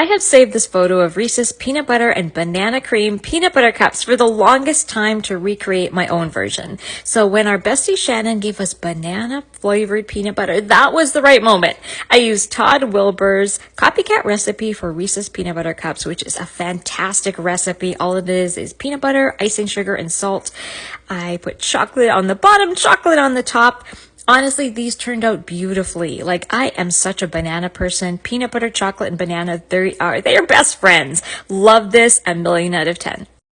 I have saved this photo of Reese's peanut butter and banana cream peanut butter cups for the longest time to recreate my own version. So when our bestie Shannon gave us banana flavored peanut butter, that was the right moment. I used Todd Wilbur's copycat recipe for Reese's peanut butter cups, which is a fantastic recipe. All it is peanut butter, icing sugar, and salt. I put chocolate on the bottom, chocolate on the top. Honestly, these turned out beautifully. Like, I am such a banana person. Peanut butter, chocolate, and banana, they are best friends. Love this, a million out of 10.